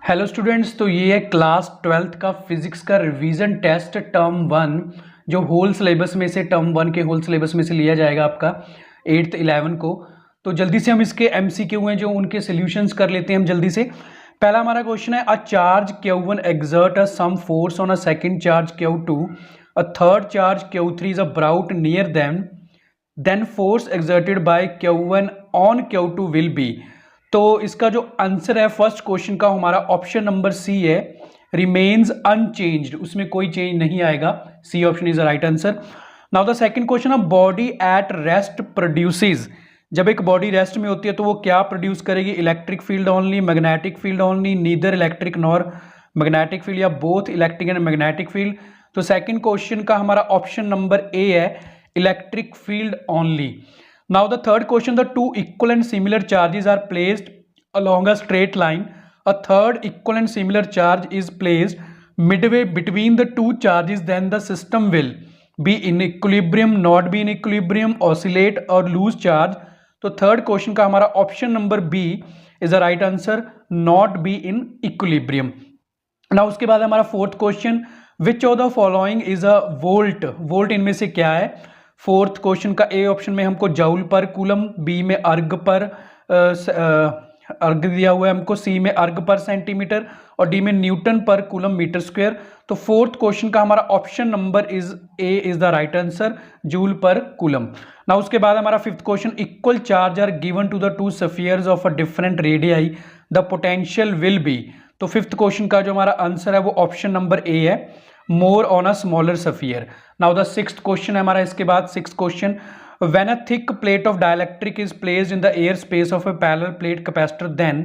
Hello students, तो ये है क्लास 12th का फिजिक्स का रिवीजन टेस्ट टर्म 1 जो होल सिलेबस में से टर्म 1 के होल सिलेबस में से लिया जाएगा आपका 8th 11 को। तो जल्दी से हम इसके एमसीक्यू हैं जो उनके सॉल्यूशंस कर लेते हैं हम जल्दी से। पहला हमारा क्वेश्चन है, a charge Q1 exert a some force on a second charge Q2, a third charge Q3 is brought near them, then force exerted by Q1 on Q2 will be। तो इसका जो आंसर है first question का हमारा option number सी है, remains unchanged, उसमें कोई change नहीं आएगा। C option is the right answer. Now the second question है, बॉडी एट रेस्ट प्रोड्यूसेस। जब एक बॉडी रेस्ट में होती है तो वो क्या प्रोड्यूस करेगी? Electric field only, magnetic field only, neither electric nor magnetic field, या both electric and magnetic field. तो सेकंड क्वेश्चन का हमारा ऑप्शन नंबर ए है, electric field only. Now the third question, the two equal and similar charges are placed along a straight line. A third equal and similar charge is placed midway between the two charges, then the system will be in equilibrium, not be in equilibrium, oscillate or lose charge. तो third question का हमारा option number B is the right answer, not be in equilibrium. ना उसके बाद हमारा fourth question, which of the following is a volt. Volt इनमें से क्या है? फोर्थ क्वेश्चन का ए ऑप्शन में हमको जूल पर कूलम, बी में अर्ग पर अर्ग दिया हुआ है हमको, सी में अर्ग पर सेंटीमीटर और डी में न्यूटन पर कूलम मीटर स्क्वायर। तो फोर्थ क्वेश्चन का हमारा option number is A is the right answer, joule पर कूलम। ना उसके बाद हमारा fifth question, equal charge are given to the two spheres of a different radii, the potential will be. तो fifth question का जो हमारा आंसर है वो ऑप्शन नंबर ए है, more on a smaller sphere. Now the sixth question है हमारा इसके बाद sixth question, when a thick plate of dielectric is placed in the air space of a parallel plate capacitor, then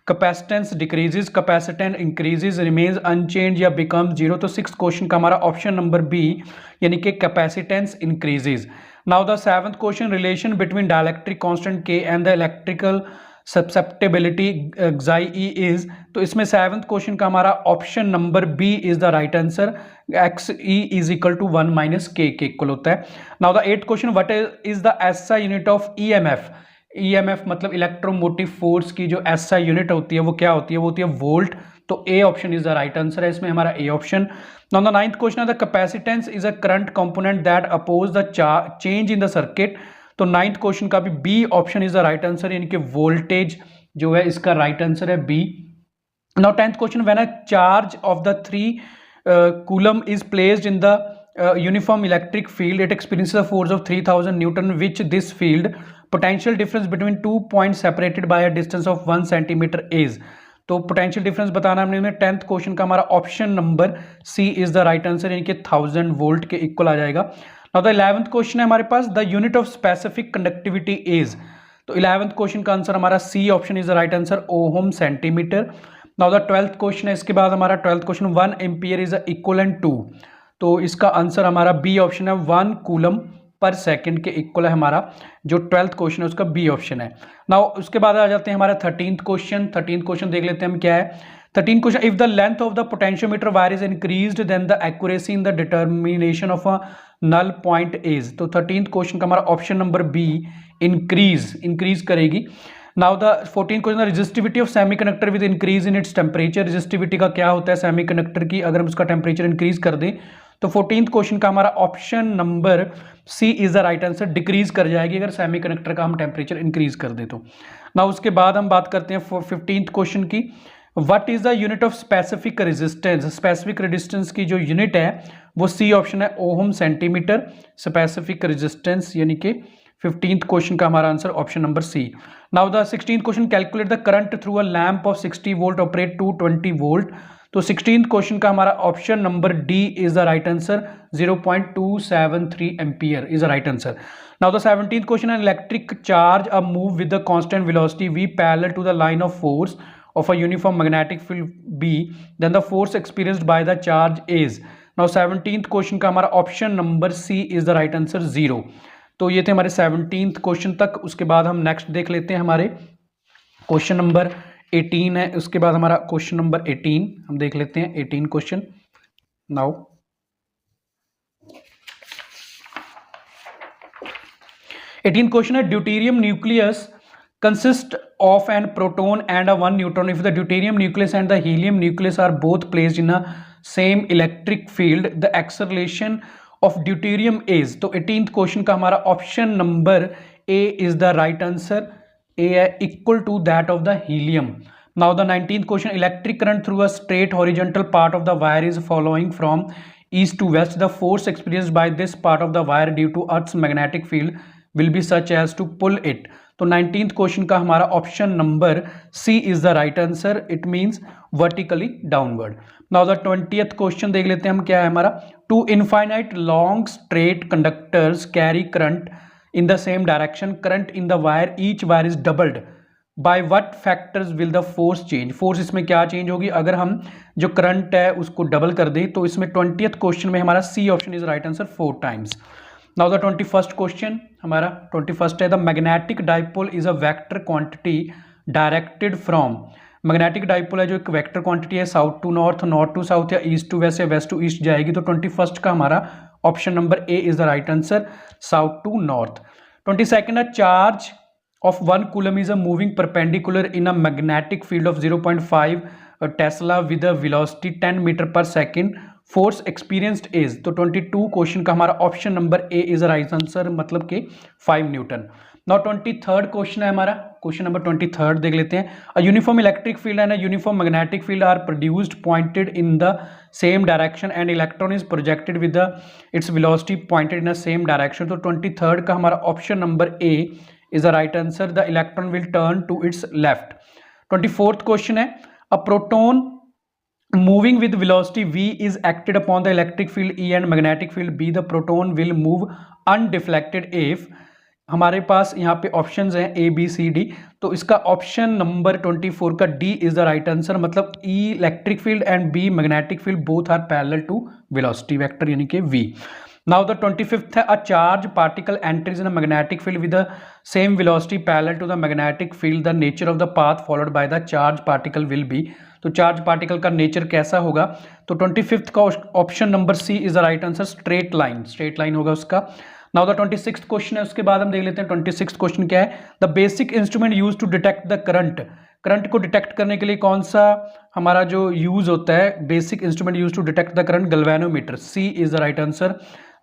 capacitance decreases, capacitance increases, remains unchange या become zero. तो sixth question का हमारा option number B यानी कि capacitance increases. Now the seventh question, relation between dielectric constant K and the electrical सब्सेप्टेबिलिटी xi is. तो इसमें seventh question का हमारा option number B is the right answer, xe is equal to 1 minus K equal होता है। Now the eight question, what is the SI unit of EMF. EMF मतलब electromotive force की जो SI unit होती है वो क्या होती है? वो होती है वोल्ट। तो A option is the right answer है इसमें हमारा A option. Now the ninth question, the capacitance is a current component that oppose the change in the circuit. तो नाइन्थ क्वेश्चन का भी B option is the right answer, यानी कि voltage जो है इसका राइट आंसर है B. Now tenth question, when a charge of the 3 coulomb is placed in the uniform electric field, it experiences a force of 3000 newton, which this field potential difference between 2 points separated by a distance of 1 centimetre is. तो potential difference बताना हमने, tenth question का हमारा option number C is the right answer, यानी कि 1000 volt के equal आ जाएगा। Now the 11th question है हमारे पास, the unit of specific conductivity is. तो 11th क्वेश्चन का आंसर हमारा C option is the right answer, ohm centimetre. Now the 12th question है इसके बाद हमारा 12th question, 1 ampere is equivalent to. तो इसका आंसर हमारा बी ऑप्शन है, 1 कूलम पर सेकंड के इक्वल है हमारा जो 12th क्वेश्चन है उसका बी ऑप्शन है। नाउ उसके बाद आ जाते हैं हमारा 13th क्वेश्चन। 13th क्वेश्चन देख लेते हैं हम क्या है। 13th question, if the length of the potentiometer wire is increased then the accuracy in the determination of a null point is. तो 13th क्वेश्चन का हमारा ऑप्शन नंबर बी, इंक्रीज करेगी। Now the 14th question, resistivity of semiconductor with increase in its temperature. Resistivity का क्या होता है semiconductor की, अगर हम उसका टेम्परेचर इंक्रीज कर दें। तो 14th क्वेश्चन का हमारा option number C is the right answer, decrease कर जाएगी अगर सेमीकंडक्टर का हम टेम्परेचर इंक्रीज कर दें तो। ना उसके बाद हम बात करते हैं 15th क्वेश्चन की, what is the unit of specific resistance. Specific resistance की जो यूनिट है वो सी ऑप्शन है, ओहम सेंटीमीटर, स्पेसिफिक रेजिस्टेंस, यानी कि 15th क्वेश्चन का हमारा answer option number C. Now the 16th question, calculate the current through a lamp of 60 volt operate 220 volt. तो 16th क्वेश्चन का हमारा option number D is the right answer, 0.273 ampere is the right answer. Now the 17th question, an electric charge a move with the constant velocity v parallel to the line of force of a uniform magnetic field B, then the force experienced by the charge is। now 17th question का हमारा option number C is the right answer, 0। तो ये थे हमारे 17th question तक। उसके बाद हम नेक्स्ट देख लेते हैं हमारे क्वेश्चन नंबर 18 है, उसके बाद हमारा क्वेश्चन नंबर 18 हम देख लेते हैं 18 क्वेश्चन। नाउ 18 क्वेश्चन है, deuterium nucleus consist of an proton and a one neutron. If the deuterium nucleus and the helium nucleus are both placed in a same electric field, the acceleration of deuterium is. तो 18th question का हमारा option number A is the right answer. A है equal to that of the helium. Now the 19th question, electric current through a straight horizontal part of the wire is following from east to west. The force experienced by this part of the wire due to Earth's magnetic field will be such as to pull it. तो 19th question का हमारा option number C is the right answer. It means vertically downward. Now the 20th question देख लेते हैं हम क्या है हमारा. Two infinite long straight conductors carry current in the same direction. Current in the wire, each wire is doubled. By what factors will the force change. Force इसमें क्या change होगी अगर हम जो करंट है उसको डबल कर दें. तो इसमें 20th क्वेश्चन में हमारा C option is right answer 4 times. Now the 21st question हमारा 21st है. The magnetic dipole is a vector quantity directed from. Magnetic dipole है जो एक वेक्टर क्वांटिटी है, south to north, north to south या east to west या west to east जाएगी. तो 21st का हमारा option number A is the right answer, south to north. 22nd है. Charge of 1 coulomb is a moving perpendicular in a magnetic field of 0.5 Tesla with a velocity 10 meter per second. Force experienced is. तो 22 question का हमारा option number A is right answer, मतलब कि 5 Newton. Now 23rd question है हमारा. Question number 23 देख लेते हैं. A uniform electric field and a uniform magnetic field are produced pointed in the same direction and electron is projected with the its velocity pointed in the same direction. तो 23rd का हमारा option number A is the right answer. The electron will turn to its left. 24th question है. A proton moving with velocity v is acted upon the electric field E and magnetic field B. The proton will move undeflected if. हमारे पास यहाँ पे options हैं A B C D. तो इसका option number 24 का D is the right answer, मतलब E electric field and B magnetic field both are parallel to velocity vector यानी कि V. Now the 25th है. A charge particle enters in a magnetic field with the same velocity parallel to the magnetic field. The nature of the path followed by the charge particle will be. तो charge particle का nature कैसा होगा. तो 25th का option number C is the right answer, straight line. Straight line होगा उसका. Now the 26th question है. उसके बाद हम देख लेते हैं 26th क्वेश्चन क्या है. The basic instrument use to detect the current. Current को डिटेक्ट करने के लिए कौन सा हमारा जो यूज होता है, basic instrument use to detect the current, galvanometer. C is the right answer.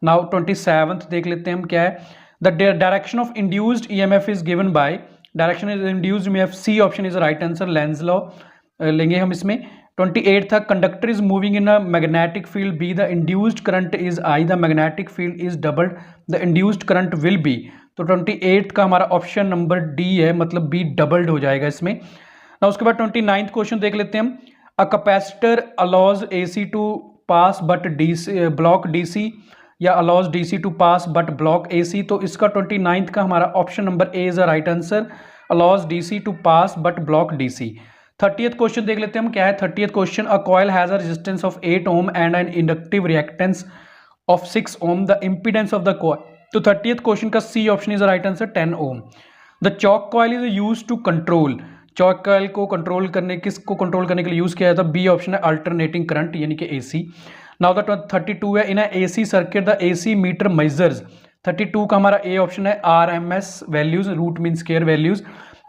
Now 27th देख लेते हैं हम क्या है. The direction of induced EMF is given by. Direction is induced EMF. C option is right answer, Lenz law लेंगे हम इसमें. 28th था. Conductor is moving in a magnetic field B. The induced current is I. The magnetic field is doubled. The induced current will be. तो 28th का हमारा option number D है, मतलब B doubled हो जाएगा इसमें. ना उसके बाद 29th क्वेश्चन देख लेते हैं हम. A capacitor allows AC to pass but DC block DC या allows DC to pass but block AC. तो इसका 29th का हमारा option number A is a right answer, allows DC to pass but block DC. 30th question देख लेते हैं हम क्या है. 30th question. A coil has a resistance of 8 ohm and an inductive reactance of 6 ohm. The impedance of the coil. तो 30th question का C option is the right answer, 10 ohm. The choke coil is use to control. Choke coil को control करने, किसको control करने के लिए use किया जाता है. बी ऑप्शन है, अल्टरनेटिंग करंट यानी कि एसी. नाउ द 32 है. In AC circuit the AC meter measures. 32 का हमारा ए ऑप्शन है, RMS values, root mean square values.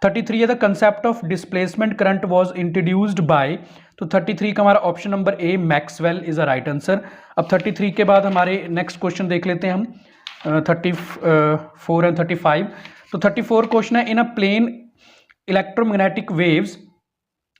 33 है. The concept of displacement current was introduced by. तो 33 का हमारा option number A, Maxwell is a right answer. अब 33 के बाद हमारे नेक्स्ट क्वेश्चन देख लेते हैं हम 34 एंड 35. तो 34 क्वेश्चन है. In a plane electromagnetic waves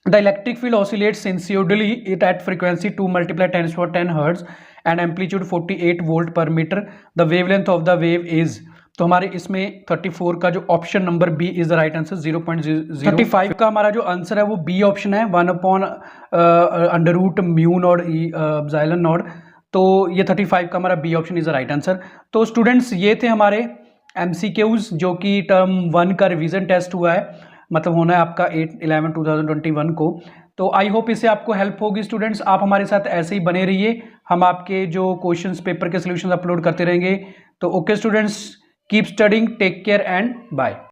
the electric field oscillates sinusoidally it at frequency 2 × 10⁻10 hertz and amplitude 48 volt per meter. The wavelength of the wave is. तो हमारे इसमें 34 का जो option number B is the right answer, 0.0. 35 का हमारा जो answer है वो बी ऑप्शन है, 1/√μ नॉट एप्सिलॉन नॉट. तो ये 35 का हमारा B option is the right answer. तो स्टूडेंट्स ये थे हमारे एमसीक्यूज जो कि टर्म 1 का रिवीजन टेस्ट हुआ है, मतलब होना है आपका 8/11/2021 को. तो आई होप इससे आपको हेल्प होगी स्टूडेंट्स. आप हमारे साथ ऐसे ही बने रहिए, हम आपके जो क्वेश्चंस पेपर के सॉल्यूशंस अपलोड करते रहेंगे. तो okay students, keep studying, take care and bye.